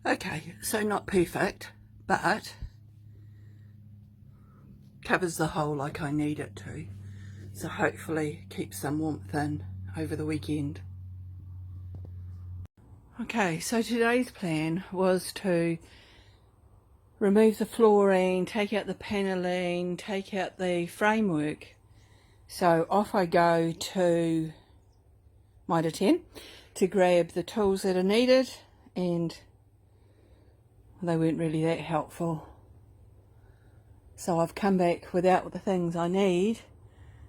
Okay, so not perfect, but covers the hole like I need it to. So hopefully keep some warmth in over the weekend. Okay, so today's plan was to remove the flooring, take out the panelling, take out the framework. So off I go to Mitre 10 to grab the tools that are needed, and they weren't really that helpful. So I've come back without the things I need.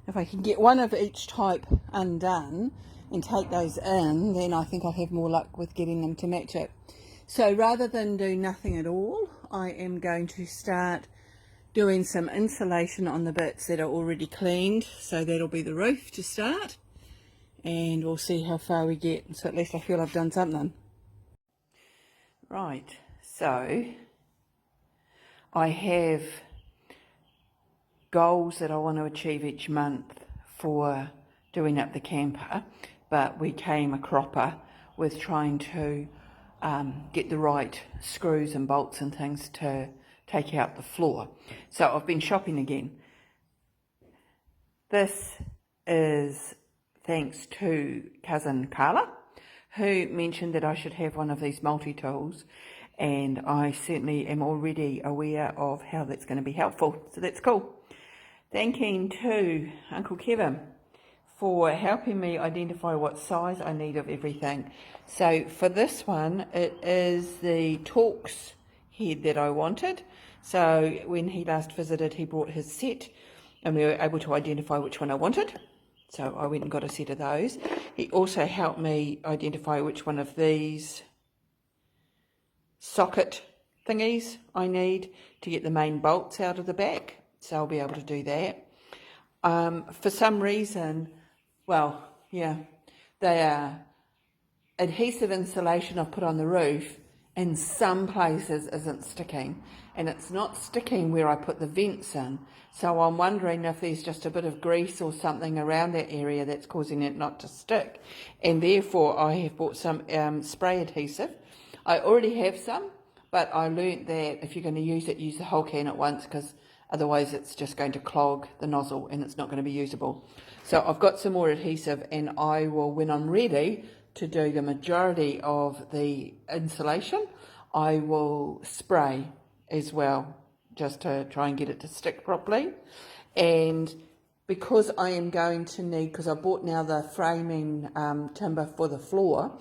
If I can get one of each type undone and take those in, then I think I'll have more luck with getting them to match it. So rather than do nothing at all, I am going to start doing some insulation on the bits that are already cleaned. So that'll be the roof to start, and we'll see how far we get. So at least I feel I've done something. Right, so I have goals that I want to achieve each month for doing up the camper, but we came a cropper with trying to get the right screws and bolts and things to take out the floor. So I've been shopping again. This is thanks to cousin Carla, who mentioned that I should have one of these multi-tools, and I certainly am already aware of how that's going to be helpful, so that's cool. Thanking to Uncle Kevin for helping me identify what size I need of everything. So for this one, it is the Torx head that I wanted. So when he last visited, he brought his set, and we were able to identify which one I wanted. So I went and got a set of those. He also helped me identify which one of these socket thingies I need to get the main bolts out of the back. So I'll be able to do that. For some reason, well, yeah, they are adhesive insulation I've put on the roof in some places isn't sticking, and it's not sticking where I put the vents in. So I'm wondering if there's just a bit of grease or something around that area that's causing it not to stick, and therefore I have bought some spray adhesive. I already have some, but I learnt that if you're going to use it, use the whole can at once, because otherwise it's just going to clog the nozzle and it's not going to be usable. So I've got some more adhesive, and I will, when I'm ready to do the majority of the insulation, I will spray as well, just to try and get it to stick properly. And because I am going to need, because I bought now the framing timber for the floor,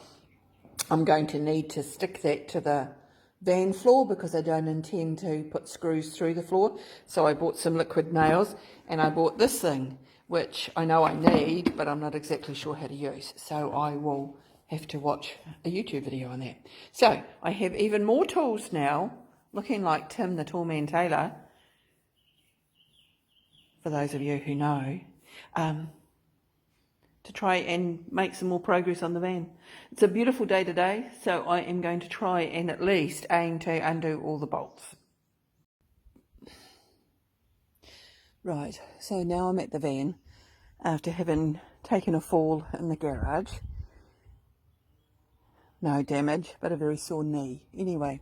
I'm going to need to stick that to the van floor, because I don't intend to put screws through the floor. So I bought some liquid nails, and I bought this thing, which I know I need, but I'm not exactly sure how to use. So I will have to watch a YouTube video on that. So I have even more tools now, looking like Tim the Tall Man Taylor, for those of you who know, to try and make some more progress on the van. It's a beautiful day today, so I am going to try and at least aim to undo all the bolts. Right, so now I'm at the van after having taken a fall in the garage. No damage, but a very sore knee. Anyway,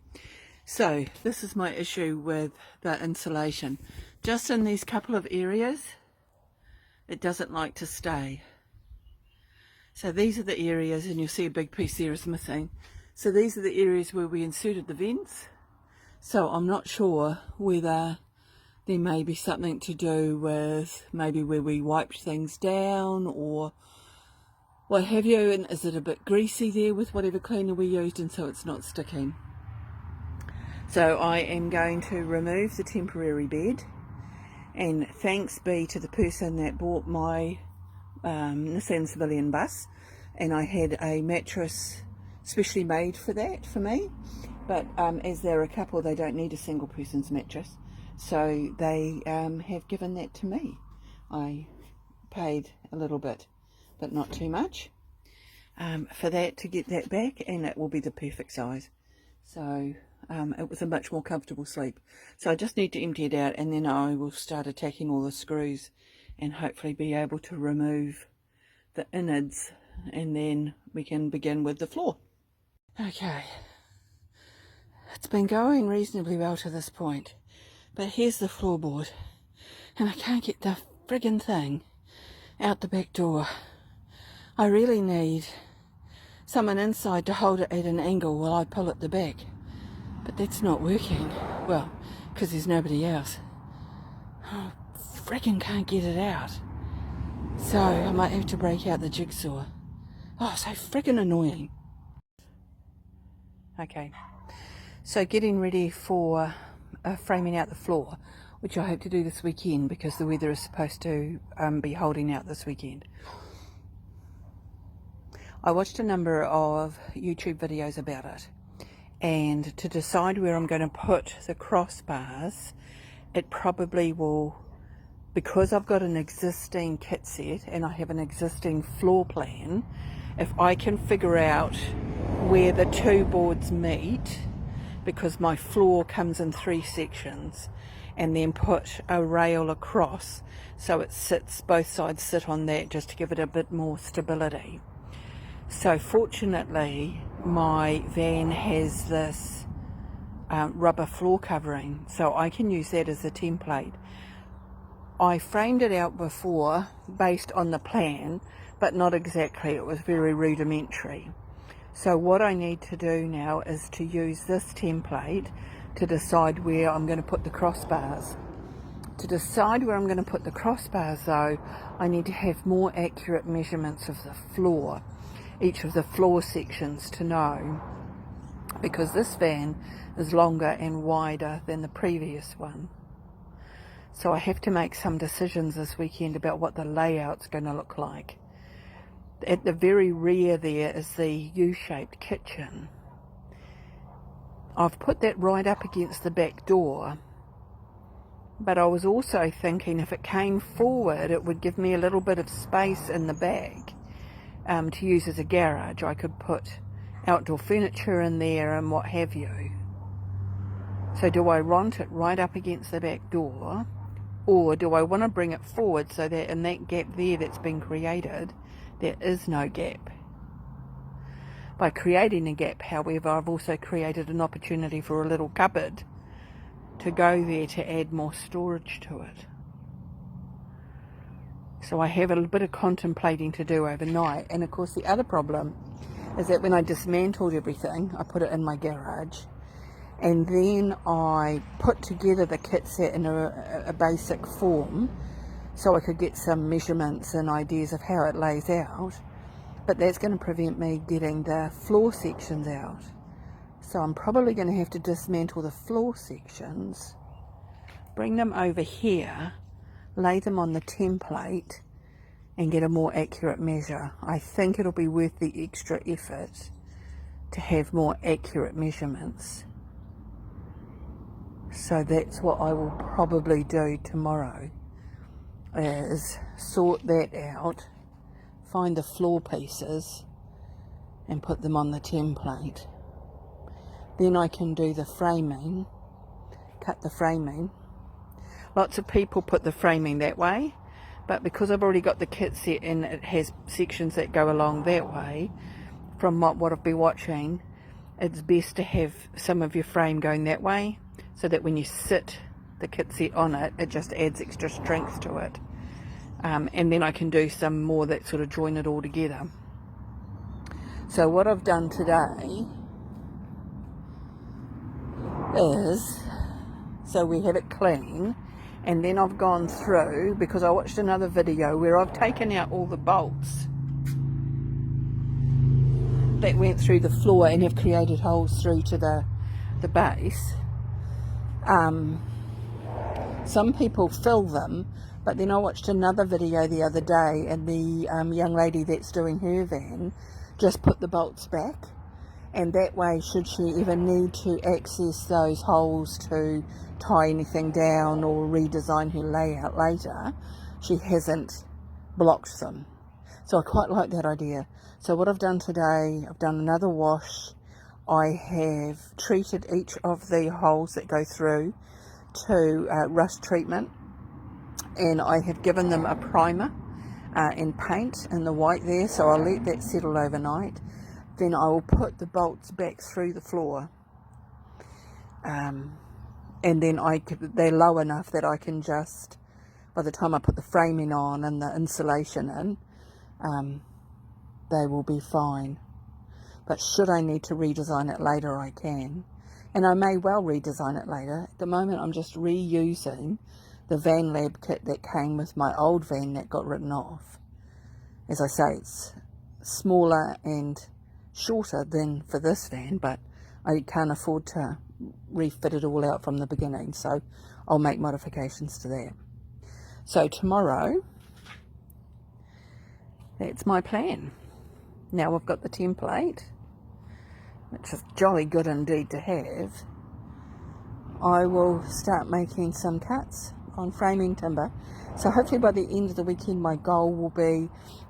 so this is my issue with the insulation. Just in these couple of areas, it doesn't like to stay. So these are the areas, and you'll see a big piece there is missing. So these are the areas where we inserted the vents. So I'm not sure whether there may be something to do with maybe where we wiped things down or what have you, and is it a bit greasy there with whatever cleaner we used, and so it's not sticking. So I am going to remove the temporary bed, and thanks be to the person that bought my Nissan Civilian bus, and I had a mattress specially made for that for me, but as they're a couple, they don't need a single person's mattress, so they have given that to me. I paid a little bit, but not too much, for that, to get that back, and it will be the perfect size. So it was a much more comfortable sleep. So I just need to empty it out, and then I will start attacking all the screws and hopefully be able to remove the innards, and then we can begin with the floor. Okay, It's been going reasonably well to this point, but here's the floorboard, and I can't get the friggin' thing out the back door. I really need someone inside to hold it at an angle while I pull at the back, but that's not working. Well, because there's nobody else. Oh, friggin' can't get it out. So I might have to break out the jigsaw. Oh, so friggin' annoying. Okay, so getting ready for framing out the floor, which I hope to do this weekend because the weather is supposed to be holding out this weekend. I watched a number of YouTube videos about it, and to decide where I'm going to put the crossbars, it probably will, because I've got an existing kit set and I have an existing floor plan, if I can figure out where the two boards meet, because my floor comes in 3 sections, and then put a rail across so it sits, both sides sit on that, just to give it a bit more stability. So fortunately my van has this rubber floor covering, so I can use that as a template. I framed it out before based on the plan, but not exactly. It was very rudimentary. So what I need to do now is to use this template to decide where I'm going to put the crossbars. To decide where I'm going to put the crossbars though, I need to have more accurate measurements of the floor, each of the floor sections, to know, because this van is longer and wider than the previous one. So I have to make some decisions this weekend about what the layout's going to look like. At the very rear there is the U-shaped kitchen. I've put that right up against the back door, but I was also thinking if it came forward it would give me a little bit of space in the back to use as a garage. I could put outdoor furniture in there and what have you. So do I want it right up against the back door, or do I want to bring it forward so that in that gap there that's been created, there is no gap? By creating a gap, however, I've also created an opportunity for a little cupboard to go there to add more storage to it. So I have a little bit of contemplating to do overnight. And of course the other problem is that when I dismantled everything, I put it in my garage, and then I put together the kit set in a basic form so I could get some measurements and ideas of how it lays out. But that's going to prevent me getting the floor sections out. So I'm probably going to have to dismantle the floor sections, bring them over here, lay them on the template and get a more accurate measure. I think it'll be worth the extra effort to have more accurate measurements. So that's what I will probably do tomorrow, is sort that out, find the floor pieces and put them on the template. Then I can do the framing, cut the framing. Lots of people put the framing that way, but because I've already got the kit set and it has sections that go along that way, from what I've been watching, it's best to have some of your frame going that way, so that when you sit the kit set on it, it just adds extra strength to it. And then I can do some more that sort of join it all together. So what I've done today is, so we have it clean, and then I've gone through, because I watched another video where I've taken out all the bolts that went through the floor and have created holes through to the base. Some people fill them, but then I watched another video the other day, and the young lady that's doing her van just put the bolts back, and that way, should she ever need to access those holes to tie anything down or redesign her layout later, she hasn't blocked them. So I quite like that idea. So what I've done today, I've done another wash. I have treated each of the holes that go through to rust treatment, and I have given them a primer and paint in the white there, so I'll let that settle overnight. Then I will put the bolts back through the floor, and then they're low enough that I can just, by the time I put the framing on and the insulation in, they will be fine. But should I need to redesign it later, I can. And I may well redesign it later. At the moment, I'm just reusing the Van Lab kit that came with my old van that got written off. As I say, it's smaller and shorter than for this van, but I can't afford to refit it all out from the beginning, so I'll make modifications to that. So tomorrow, that's my plan. Now I've got the template, which is jolly good indeed to have. I will start making some cuts on framing timber. So hopefully by the end of the weekend, my goal will be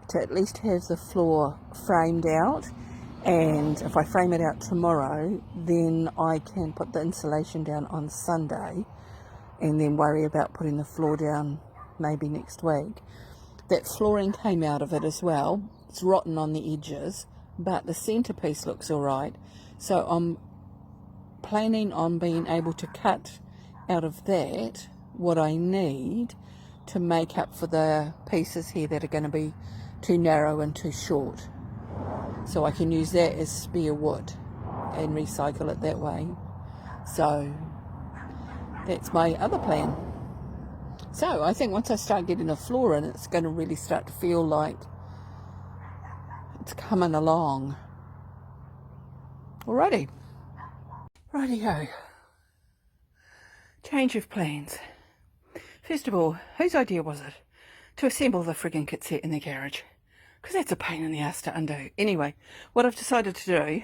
to at least have the floor framed out. And if I frame it out tomorrow, then I can put the insulation down on Sunday and then worry about putting the floor down maybe next week. That flooring came out of it as well. It's rotten on the edges, but the centerpiece looks all right. So I'm planning on being able to cut out of that what I need to make up for the pieces here that are going to be too narrow and too short. So I can use that as spare wood and recycle it that way. So that's my other plan. So I think once I start getting a floor in, it's going to really start to feel like it's coming along. Alrighty. Righty-ho. Change of plans. First of all, whose idea was it to assemble the friggin' kit set in the garage? Because that's a pain in the ass to undo. Anyway, what I've decided to do,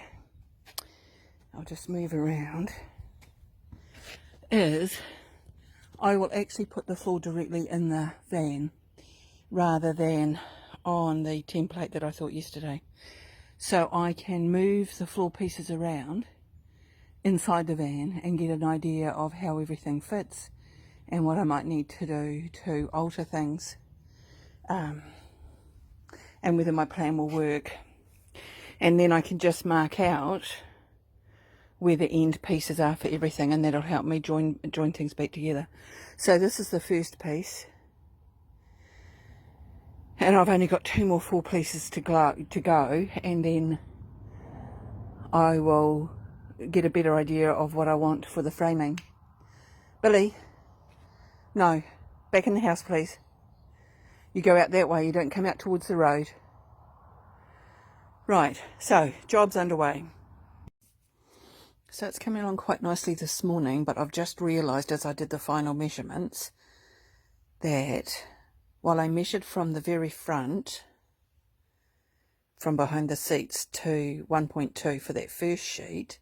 I'll just move around, is I will actually put the floor directly in the van rather than on the template that I thought yesterday. So I can move the floor pieces around inside the van and get an idea of how everything fits and what I might need to do to alter things, and whether my plan will work. And then I can just mark out where the end pieces are for everything, and that'll help me join things back together. So this is the first piece, and I've only got 2 more full pieces to go, and then I will get a better idea of what I want for the framing. Billy, no, back in the house please. You go out that way, you don't come out towards the road. Right, so job's underway. So it's coming along quite nicely this morning, but I've just realised as I did the final measurements that while I measured from the very front, from behind the seats to 1.2 for that first sheet,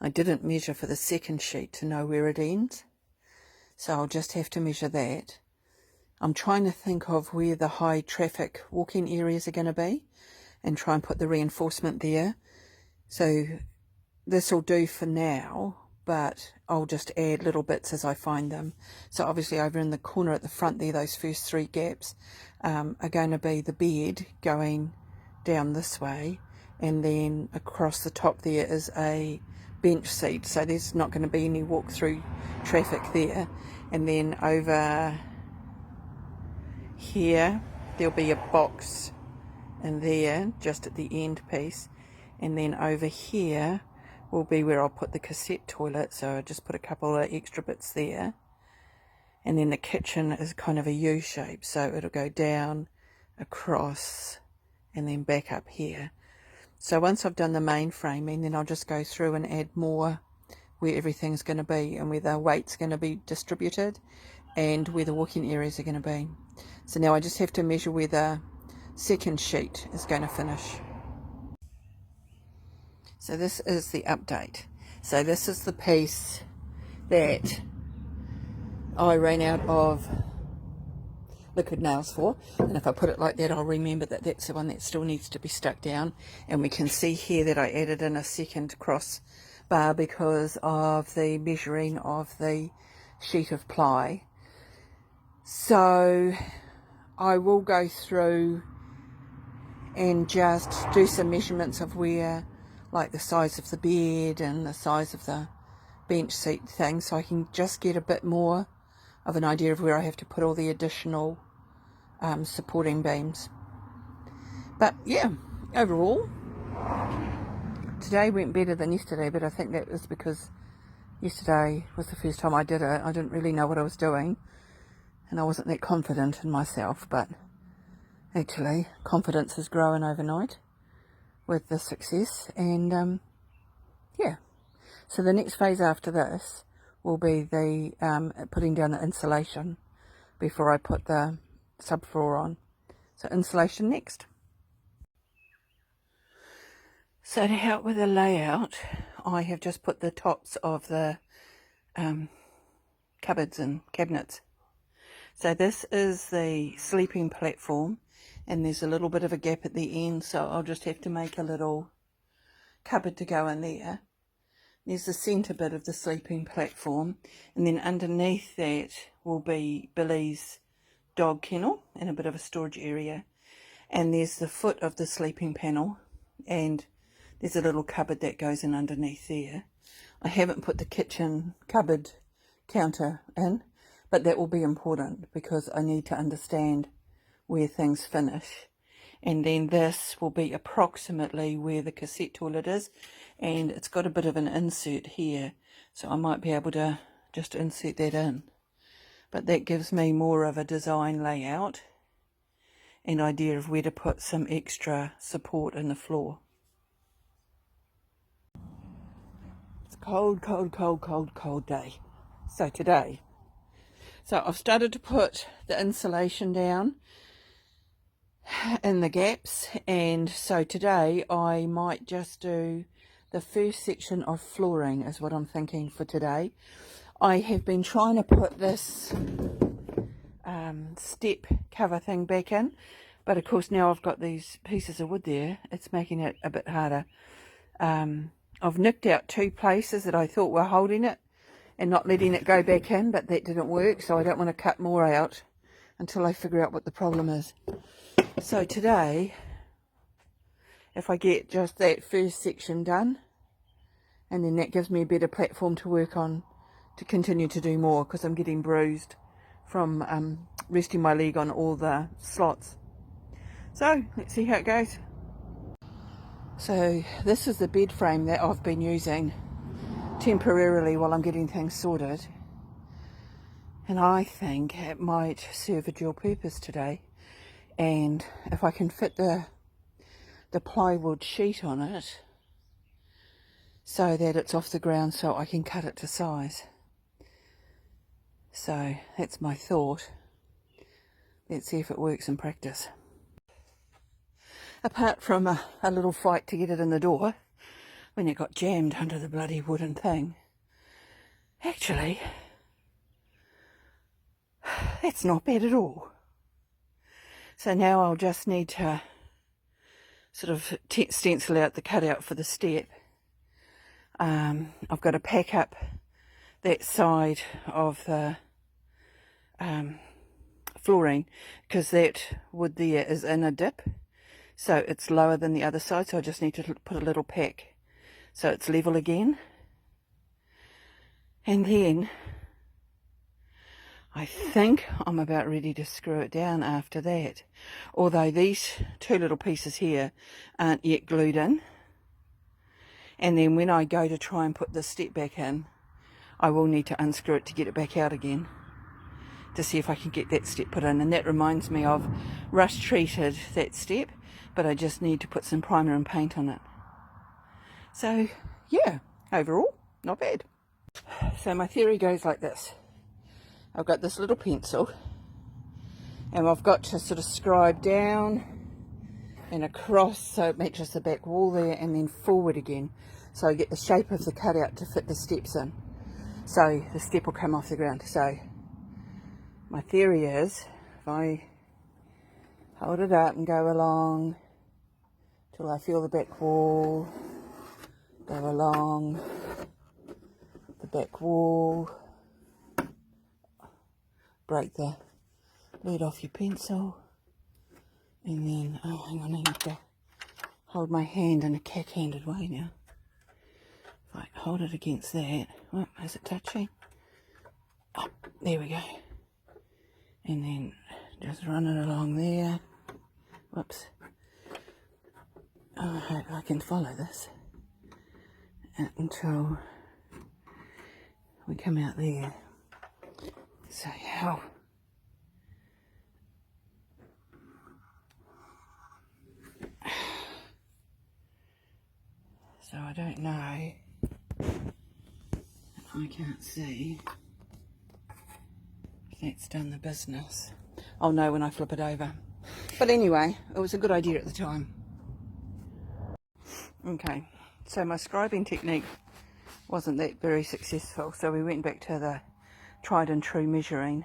I didn't measure for the second sheet to know where it ends. So I'll just have to measure that. I'm trying to think of where the high traffic walking areas are going to be and try and put the reinforcement there. So this will do for now, but I'll just add little bits as I find them. So obviously over in the corner at the front there, those first 3 gaps are going to be the bed going down this way, and then across the top there is a bench seat, so there's not going to be any walk-through traffic there. And then over here there'll be a box in there just at the end piece, and then over here will be where I'll put the cassette toilet, so I just put a couple of extra bits there. And then the kitchen is kind of a U shape, so it'll go down, across, and then back up here. So once I've done the main framing, then I'll just go through and add more where everything's going to be and where the weight's going to be distributed and where the walking areas are going to be. So now I just have to measure where the second sheet is going to finish. So this is the update. So this is the piece that I ran out of liquid nails for, and if I put it like that, I'll remember that that's the one that still needs to be stuck down. And we can see here that I added in a second cross bar because of the measuring of the sheet of ply. So I will go through and just do some measurements of where, like the size of the bed and the size of the bench seat thing, so I can just get a bit more of an idea of where I have to put all the additional supporting beams. But yeah, overall, today went better than yesterday, but I think that was because yesterday was the first time I did it. I didn't really know what I was doing, and I wasn't that confident in myself, but actually confidence has grown overnight with the success. And yeah, so the next phase after this will be the putting down the insulation before I put the subfloor on. So insulation next. So to help with the layout, I have just put the tops of the cupboards and cabinets. So this is the sleeping platform, and there's a little bit of a gap at the end, so I'll just have to make a little cupboard to go in there. There's the centre bit of the sleeping platform, and then underneath that will be Billy's dog kennel and a bit of a storage area. And there's the foot of the sleeping panel, and there's a little cupboard that goes in underneath there. I haven't put the kitchen cupboard counter in, but that will be important because I need to understand where things finish. And then this will be approximately where the cassette toilet is, and it's got a bit of an insert here, so I might be able to just insert that in. But that gives me more of a design layout and idea of where to put some extra support in the floor. It's a cold, cold, cold, cold, cold day. So today, I've started to put the insulation down in the gaps, and so today I might just do the first section of flooring is what I'm thinking for today. I have been trying to put this step cover thing back in, but of course now I've got these pieces of wood there, it's making it a bit harder. I've nicked out two places that I thought were holding it and not letting it go back in, but that didn't work, so I don't want to cut more out until I figure out what the problem is. So today, if I get just that first section done, and then that gives me a better platform to work on to continue to do more, because I'm getting bruised from resting my leg on all the slots. So let's see how it goes. So this is the bed frame that I've been using temporarily while I'm getting things sorted, and I think it might serve a dual purpose today. And if I can fit the plywood sheet on it so that it's off the ground, so I can cut it to size. So that's my thought. Let's see if it works in practice. Apart from a little fight to get it in the door when it got jammed under the bloody wooden thing, actually that's not bad at all. So now I'll just need to sort of stencil out the cutout for the step. I've got to pack up that side of the flooring, because that wood there is in a dip, so it's lower than the other side, so I just need to put a little pack so it's level again. And then I think I'm about ready to screw it down after that, although these two little pieces here aren't yet glued in. And then when I go to try and put the step back in, I will need to unscrew it to get it back out again to see if I can get that step put in. And that reminds me, of rust treated that step, but I just need to put some primer and paint on it. So yeah, overall not bad. So my theory goes like this. I've got this little pencil, and I've got to sort of scribe down and across so it matches the back wall there, and then forward again so I get the shape of the cutout to fit the steps in, so the step will come off the ground. So my theory is, if I hold it up and go along till I feel the back wall, go along the back wall, break the lid off your pencil, and then, oh hang on, I need to hold my hand in a cat-handed way now. If I hold it against that, oh, is it touching? Oh, there we go. And then just run it along there. Whoops. Oh, I hope I can follow this until we come out there. So, how? So I don't know. I can't see if that's done the business. I'll know when I flip it over. But anyway, it was a good idea at the time. Okay, so my scribing technique wasn't that very successful, so we went back to the tried and true measuring.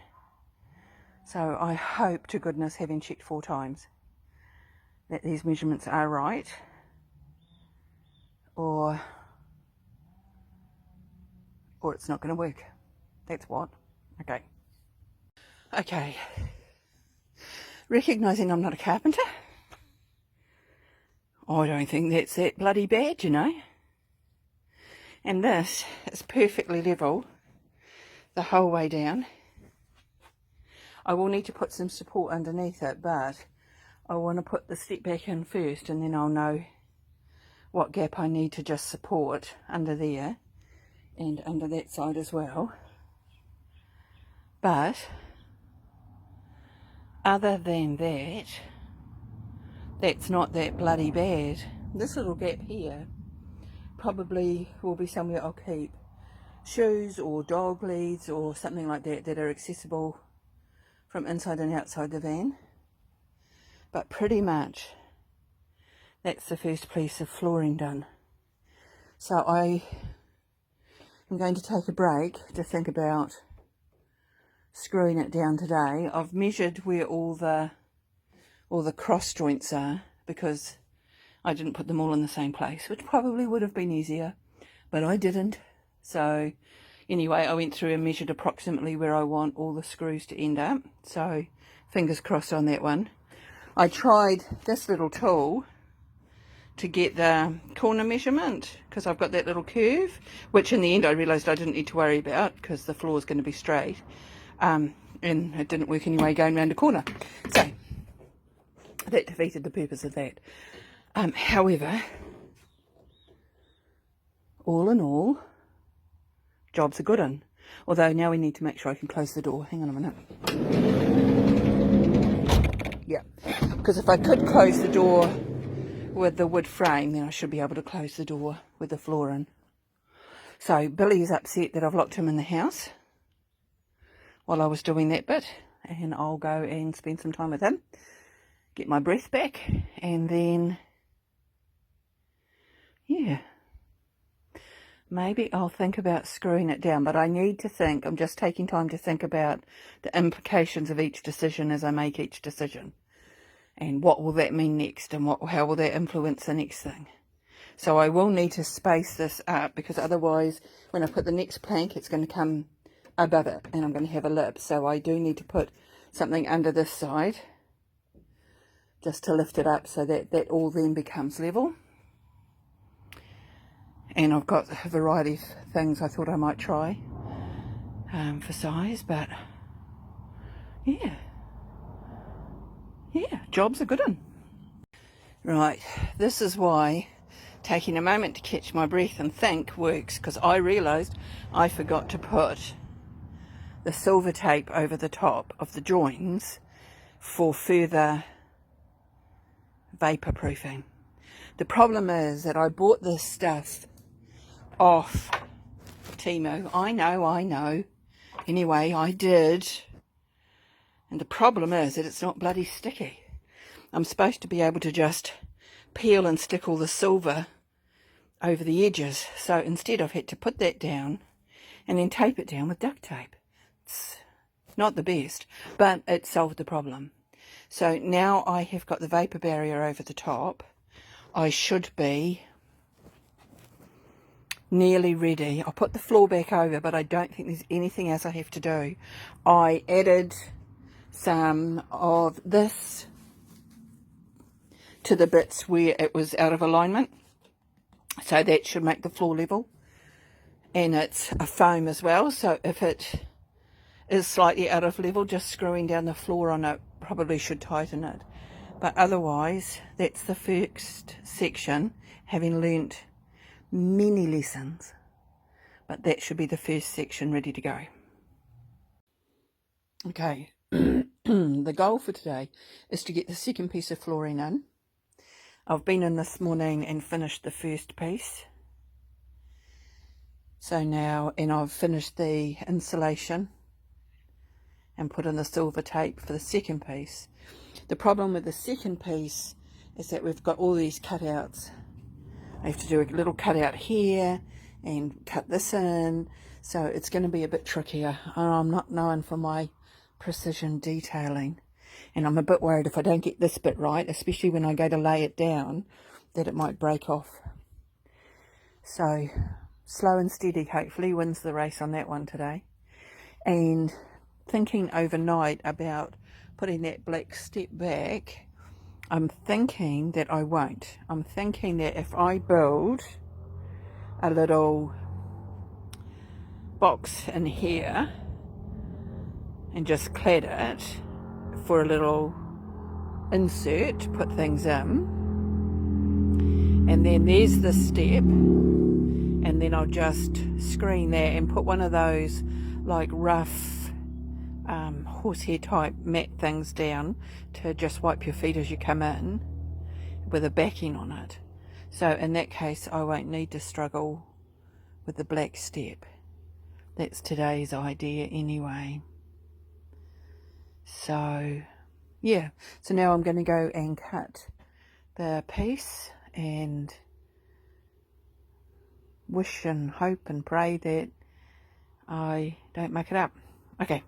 So I hope to goodness, having checked 4 times, that these measurements are right, or it's not going to work. That's what. Okay. Recognising I'm not a carpenter, I don't think that's that bloody bad, you know. And this is perfectly level the whole way down. I will need to put some support underneath it, but I want to put the step back in first, and then I'll know what gap I need to just support under there and under that side as well. But other than that, that's not that bloody bad. This little gap here probably will be somewhere I'll keep shoes or dog leads or something like that that are accessible from inside and outside the van. But pretty much that's the first piece of flooring done. So I am going to take a break to think about screwing it down today. I've measured where all the cross joints are, because I didn't put them all in the same place, which probably would have been easier, but I didn't. So anyway, I went through and measured approximately where I want all the screws to end up. So fingers crossed on that one. I tried this little tool to get the corner measurement, because I've got that little curve, which in the end I realised I didn't need to worry about because the floor is going to be straight. And it didn't work anyway going around a corner. So that defeated the purpose of that. However, all in all, job's a good one. Although now we need to make sure I can close the door. Hang on a minute. Yeah, because if I could close the door with the wood frame, then I should be able to close the door with the floor in. So Billy is upset that I've locked him in the house while I was doing that bit, and I'll go and spend some time with him, get my breath back, and then, yeah, maybe I'll think about screwing it down. But I need to think, I'm just taking time to think about the implications of each decision as I make each decision, and what will that mean next, and how will that influence the next thing. So I will need to space this up, because otherwise when I put the next plank, it's going to come above it and I'm going to have a lip. So I do need to put something under this side just to lift it up, so that all then becomes level. And I've got a variety of things I thought I might try for size, but yeah, job's a good one. Right, this is why taking a moment to catch my breath and think works, because I realised I forgot to put the silver tape over the top of the joins for further vapor proofing. The problem is that I bought this stuff off Temu. I know. Anyway, I did. And the problem is that it's not bloody sticky. I'm supposed to be able to just peel and stick all the silver over the edges. So instead I've had to put that down and then tape it down with duct tape. It's not the best, but it solved the problem. So now I have got the vapor barrier over the top. I should be nearly ready. I'll put the floor back over, but I don't think there's anything else I have to do. I added some of this to the bits where it was out of alignment, so that should make the floor level. and it's a foam as well, so if it is slightly out of level, just screwing down the floor on it probably should tighten it. But otherwise, that's the first section, having learnt many lessons. But that should be the first section ready to go. Okay, the goal for today is to get the second piece of flooring in. I've been in this morning and finished the first piece. So now, and I've finished the insulation and put in the silver tape for the second piece. The problem with the second piece is that we've got all these cutouts. I have to do a little cutout here and cut this in, so it's going to be a bit trickier. I'm not known for my precision detailing, and I'm a bit worried if I don't get this bit right, especially when I go to lay it down, that it might break off. So slow and steady hopefully wins the race on that one today. And thinking overnight about putting that black step back, I'm thinking that I won't. I'm thinking that if I build a little box in here and just clad it for a little insert to put things in, and then there's the step, and then I'll just screen that and put one of those like rough horsehair type mat things down to just wipe your feet as you come in with a backing on it. So in that case I won't need to struggle with the black step. That's today's idea anyway. So yeah, so now I'm going to go and cut the piece and wish and hope and pray that I don't muck it up. Okay.